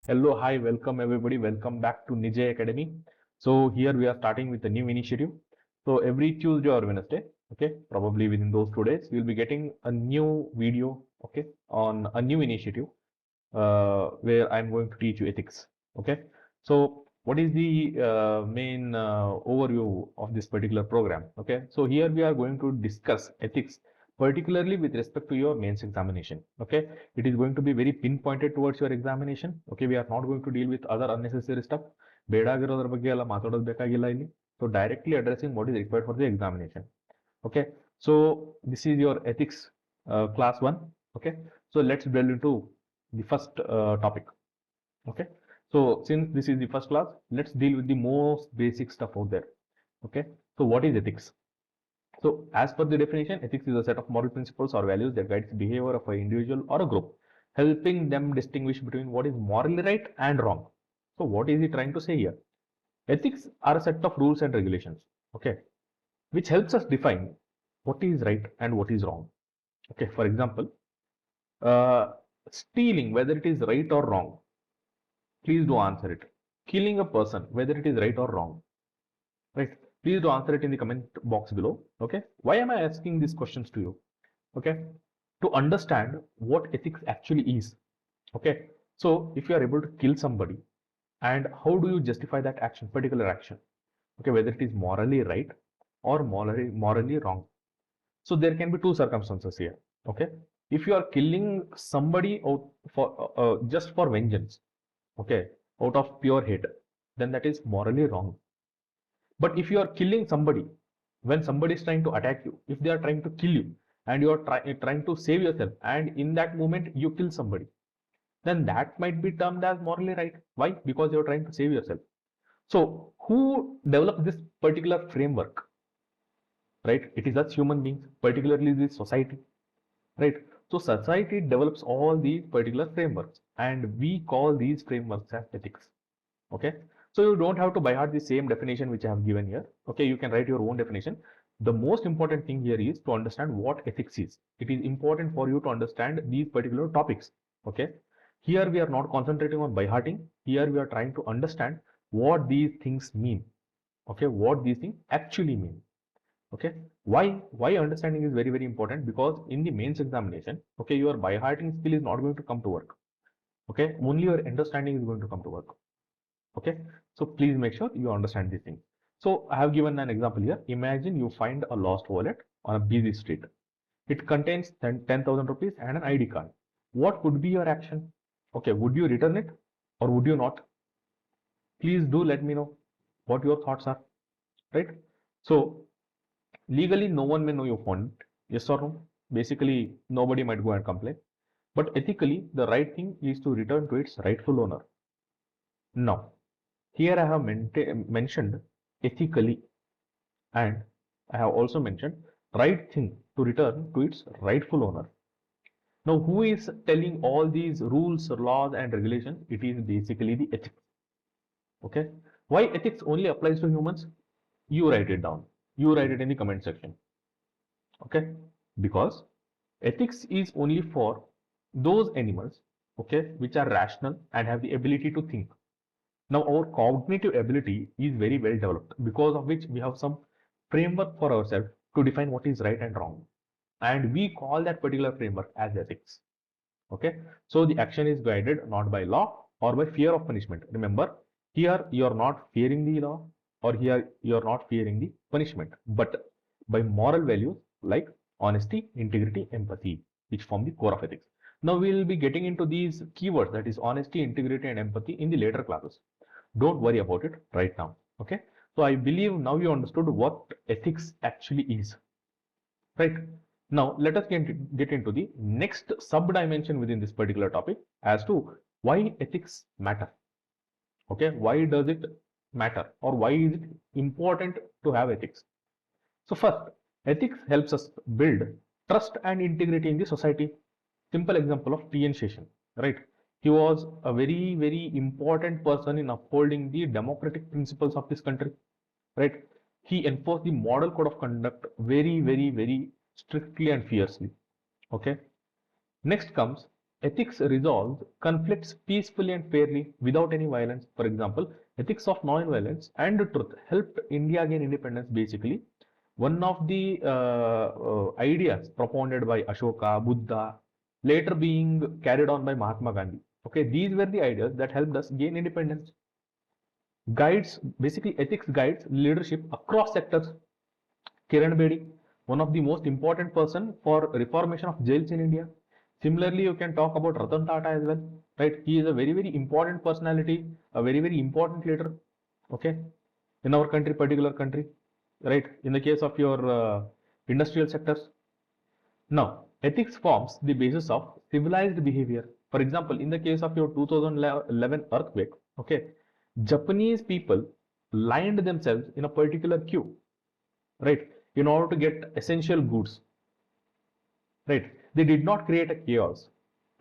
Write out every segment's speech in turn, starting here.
Hello, hi, welcome everybody. Welcome back to Nijay Academy. So here we are starting with a new initiative. So every Tuesday or Wednesday, okay, probably within those 2 days, we'll be getting a new video, okay, on a new initiative where I'm going to teach you ethics. Okay, so what is the main overview of this particular program? Okay, so here we are going to discuss ethics, particularly with respect to your mains examination. Okay, it is going to be very pinpointed towards your examination. Okay, we are not going to deal with other unnecessary stuff. ಬೇಡಾಗಿರೋದ್ರ ಬಗ್ಗೆ ಎಲ್ಲ ಮಾತಾಡೋದು ಬೇಕಾಗಿಲ್ಲ ಇಲ್ಲಿ. So directly addressing what is required for the examination. Okay, so this is your ethics class 1. Okay, so let's delve into the first topic. Okay, so since this is the first class, let's deal with the most basic stuff out there. Okay, so what is ethics? So as per the definition, ethics is a set of moral principles or values that guides the behavior of an individual or a group, helping them distinguish between what is morally right and wrong. So what is he trying to say here? Ethics are a set of rules and regulations, okay, which helps us define what is right and what is wrong. Okay, for example, uh, stealing, whether it is right or wrong, please do answer it. Killing a person, whether it is right or wrong, right? Please do answer it in the comment box below. Okay, why am I asking these questions to you? Okay, to understand what ethics actually is. Okay, so if you are able to kill somebody, and how do you justify that action, particular action? Okay, whether it is morally right or morally wrong. So there can be two circumstances here. Okay, if you are killing somebody out for just for vengeance, okay, out of pure hate, then that is morally wrong. But if you are killing somebody when somebody is trying to attack you, if they are trying to kill you and you are trying to save yourself, and in that moment you kill somebody, then that might be termed as morally right. Why? Because you are trying to save yourself. So who developed this particular framework? Right? It is us human beings, particularly the society. Right? So society develops all these particular frameworks, and we call these frameworks as ethics. Okay, so you don't have to by heart the same definition which I have given here. Okay, you can write your own definition. The most important thing here is to understand what ethics is. It is important for you to understand these particular topics. Okay, here we are not concentrating on by hearting. Here we are trying to understand what these things mean. Okay, what these things actually mean. Okay, why understanding is very important? Because in the mains examination, okay, your by hearting skill is not going to come to work. Okay, only your understanding is going to come to work. Okay, so please make sure you understand these things. So I have given an example here. Imagine you find a lost wallet on a busy street. It contains 10,000 rupees and an ID card. What would be your action? Okay, would you return it or would you not? Please do let me know what your thoughts are. Right, so legally no one may know you found it, yes or no? Basically nobody might go and complain, but ethically the right thing is to return to its rightful owner. Now here I have mentioned ethically, and I have also mentioned right thing to return to its rightful owner. Now, who is telling all these rules, laws, and regulations? It is basically the ethics. Okay. Why ethics only applies to humans? You write it down. You write it in the comment section. Okay. Because ethics is only for those animals, okay, which are rational and have the ability to think. Now, our cognitive ability is very well developed, because of which we have some framework for ourselves to define what is right and wrong. And we call that particular framework as ethics. Okay. So the action is guided not by law or by fear of punishment. Remember, here you are not fearing the law, or here you are not fearing the punishment, but by moral values like honesty, integrity, empathy, which form the core of ethics. Now we will be getting into these keywords, that is honesty, integrity, and empathy, in the later classes. Don't worry about it right now. Okay, so I believe now you understood what ethics actually is. Right, now let us get into the next sub dimension within this particular topic, as to why ethics matter. Okay, why does it matter, or why is it important to have ethics? So first, ethics helps us build trust and integrity in the society. Simple example of T.N. Seshan, right? He was a very important person in upholding the democratic principles of this country, right? He enforced the model code of conduct very strictly and fiercely. Okay. Next comes Ethics resolves conflicts peacefully and fairly without any violence. For example, ethics of non-violence and truth helped India gain independence. Basically, one of the ideas propounded by Ashoka, Buddha, later being carried on by Mahatma Gandhi. Okay, these were the ideas that helped us gain independence. Guides, basically, ethics guides leadership across sectors. Kiran Bedi, one of the most important person for reformation of jails in India. Similarly, you can talk about Ratan Tata as well, right? He is a very, very important personality, a very, very important leader, okay, in our country, particular country, right? In the case of your industrial sectors. Now, ethics forms the basis of civilized behavior. For example, in the case of your 2011 earthquake, okay, Japanese people lined themselves in a particular queue, right, in order to get essential goods, right? They did not create a chaos,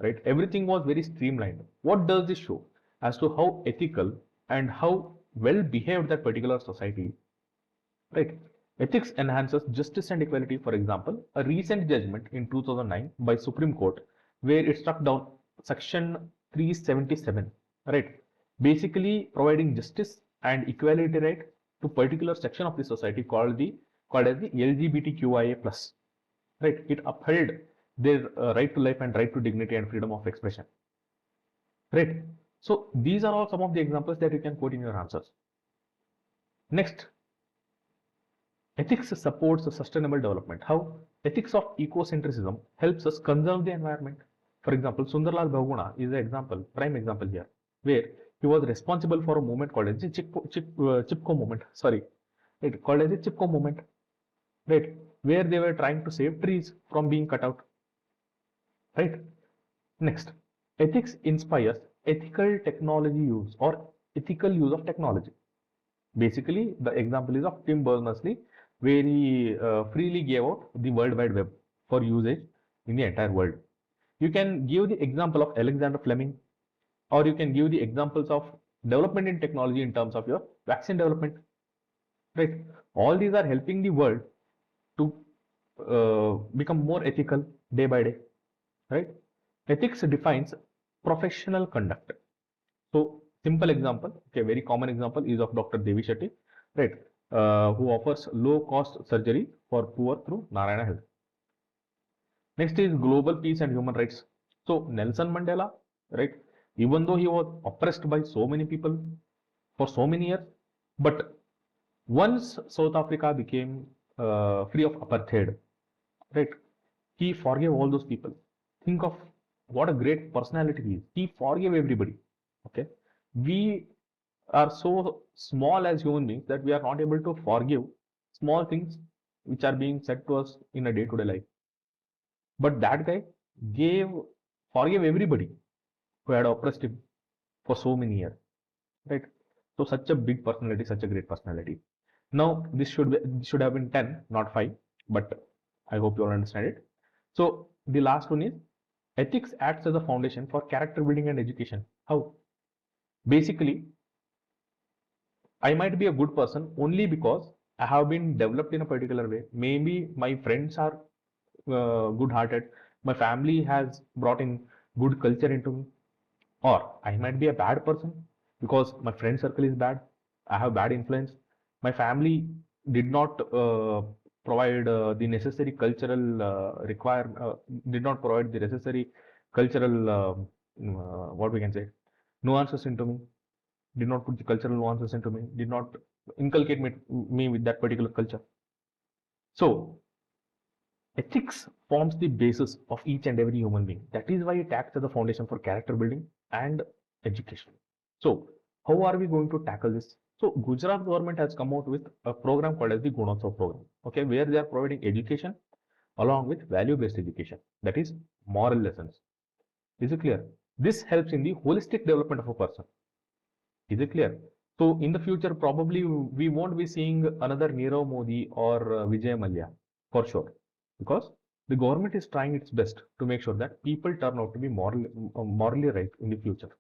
right? Everything was very streamlined. What does this show as to how ethical and how well behaved that particular society is, right? Ethics enhances justice and equality. For example, a recent judgment in 2009 by Supreme Court where it struck down section 377, right, basically providing justice and equality right to particular section of the society called as the LGBTQIA plus, right? It upheld their right to life and right to dignity and freedom of expression, right? So these are all some of the examples that you can quote in your answers. Next, ethics supports sustainable development. How? Ethics of ecocentrism helps us conserve the environment. For example, Sundarlal Bahuguna is an example, prime example here, where he was responsible for a movement called as the Chipko movement. Sorry, it called as the Chipko movement, right? Where they were trying to save trees from being cut out, right? Next, ethics inspires ethical technology use or ethical use of technology. Basically, the example is of Tim Berners-Lee, where he freely gave out the World Wide Web for usage in the entire world. You can give the example of Alexander Fleming, or you can give the examples of development in technology in terms of your vaccine development, right? All these are helping the world to become more ethical day by day, right? Ethics defines professional conduct. So, simple example, okay, very common example is of Dr. Devi Shetty, right, who offers low-cost surgery for poor through Narayana Health. Next is global peace and human rights. So, Nelson Mandela, right, even though he was oppressed by so many people for so many years, but once South Africa became free of apartheid, right, he forgave all those people. Think of what a great personality he is. He forgave everybody. Okay, we are so small as human beings that we are not able to forgive small things which are being said to us in a day-to-day life. But that guy gave forgave everybody who had oppressed him for so many years, right? So such a big personality, such a great personality. Now this should have been 10, not 5, but I hope you all understand it. So the last one is ethics acts as a foundation for character building and education. How? Basically, I might be a good person only because I have been developed in a particular way. Maybe my friends are good hearted, my family has brought in good culture into me, or I might be a bad person because my friend circle is bad, I have bad influence, my family did not provide the necessary cultural did not provide the necessary cultural what we can say nuances into me, did not put the cultural nuances into me, did not inculcate me with that particular culture. So ethics forms the basis of each and every human being. That is why it acts as a foundation for character building and education. So how are we going to tackle this? So Gujarat government has come out with a program called as the Gunotsav program, okay, where they are providing education along with value-based education, that is moral lessons. Is it clear? This helps in the holistic development of a person. Is it clear? So in the future, probably we won't be seeing another Nirav Modi or Vijay Mallya for sure, because the government is trying its best to make sure that people turn out to be morally right in the future,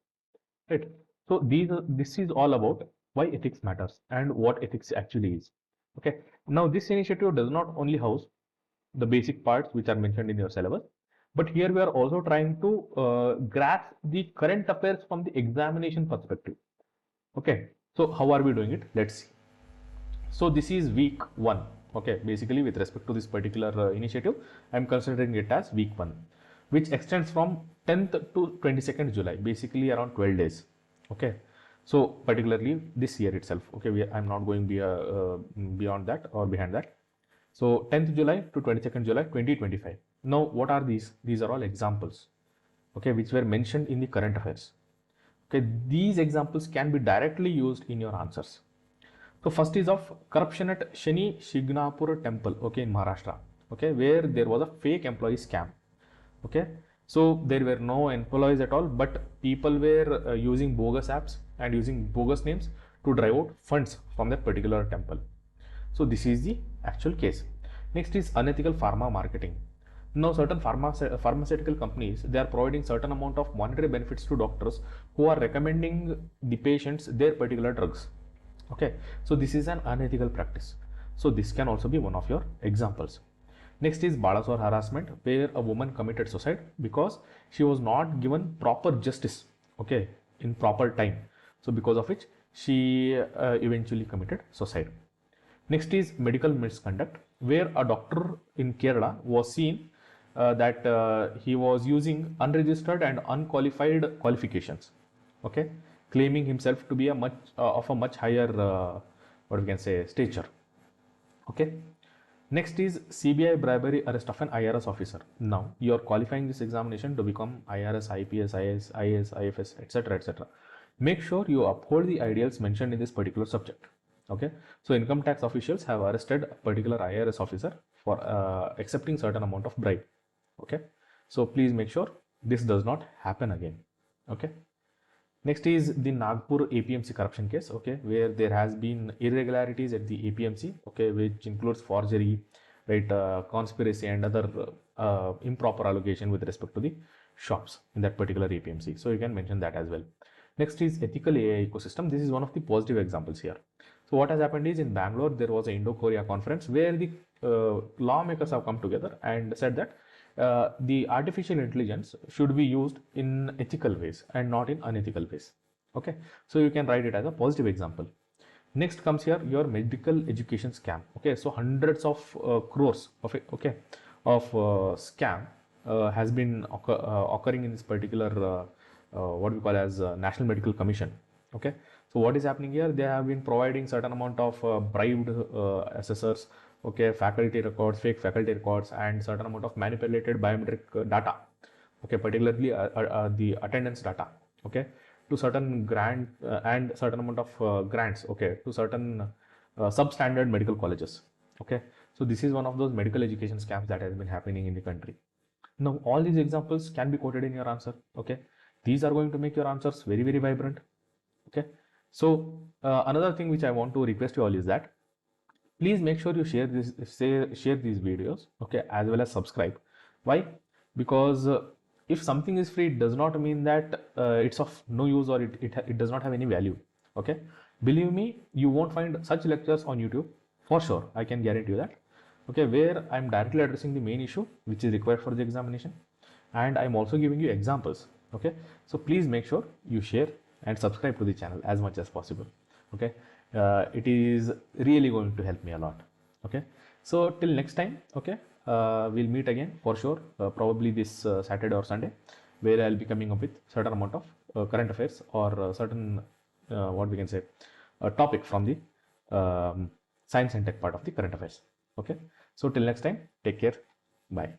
right? So this is all about why ethics matters and what ethics actually is. Okay. Now this initiative does not only house the basic parts which are mentioned in your syllabus, But here we are also trying to grasp the current affairs from the examination perspective. Okay, so how are we doing it? Let's see. So this is week 1. Okay, basically with respect to this particular initiative, I am considering it as week 1, which extends from 10th to 22nd July, basically around 12 days. Okay, so particularly this year itself. Okay, I'm not going beyond that or behind that. So 10th July to 22nd July 2025. Now what are these? These are all examples, okay, which were mentioned in the current affairs. Okay, these examples can be directly used in your answers. So first is of corruption at Shani Shignapur temple, okay, in Maharashtra, okay, where there was a fake employee scam. Okay, so there were no employees at all, but people were using bogus apps and using bogus names to drive out funds from that particular temple. So this is the actual case. Next is unethical pharma marketing. Now certain pharmaceutical companies, they are providing certain amount of monetary benefits to doctors who are recommending the patients their particular drugs. Okay, so this is an unethical practice. So this can also be one of your examples. Next is Balasore harassment, where a woman committed suicide because she was not given proper justice, okay, in proper time. So because of which she eventually committed suicide. Next is medical misconduct, where a doctor in Kerala was seen that he was using unregistered and unqualified qualifications, okay, claiming himself to be a much higher what we can say stature. Okay. Next is CBI bribery arrest of an IRS officer. Now you are qualifying this examination to become IRS, IPS, IAS, IFS, etc., etc. Make sure you uphold the ideals mentioned in this particular subject. Okay, so income tax officials have arrested a particular IRS officer for accepting certain amount of bribe. Okay, so please make sure this does not happen again. Okay. Next is the Nagpur APMC corruption case, okay, where there has been irregularities at the APMC, okay, which includes forgery, right, conspiracy and other improper allocation with respect to the shops in that particular APMC. So you can mention that as well. Next is ethical AI ecosystem. This is one of the positive examples here. So what has happened is in Bangalore, there was an Indo-Korea conference where the lawmakers have come together and said that the artificial intelligence should be used in ethical ways and not in unethical ways. Okay, so you can write it as a positive example. Next comes here your medical education scam. Okay, so hundreds of crores of scam has been occurring in this particular what we call as National Medical Commission. Okay, so what is happening here? They have been providing certain amount of bribed assessors, okay, faculty records, fake faculty records, and certain amount of manipulated biometric data, okay, particularly the attendance data, okay, to certain grant and certain amount of grants, okay, to certain substandard medical colleges. Okay, so this is one of those medical education scams that has been happening in the country. Now all these examples can be quoted in your answer. Okay, these are going to make your answers very, very vibrant. Okay, so another thing which I want to request you all is that please make sure you share these videos, okay, as well as subscribe. Why? Because if something is free, it does not mean that it's of no use or it does not have any value. Okay, believe me, you won't find such lectures on YouTube for sure. I can guarantee you that. Okay, where I'm directly addressing the main issue which is required for the examination, and I'm also giving you examples. Okay, so please make sure you share and subscribe to the channel as much as possible. Okay, it is really going to help me a lot. Okay, so till next time, okay, we'll meet again for sure, probably this Saturday or Sunday, where I'll be coming up with certain amount of current affairs or certain what we can say a topic from the science and tech part of the current affairs. Okay, so till next time, take care, bye.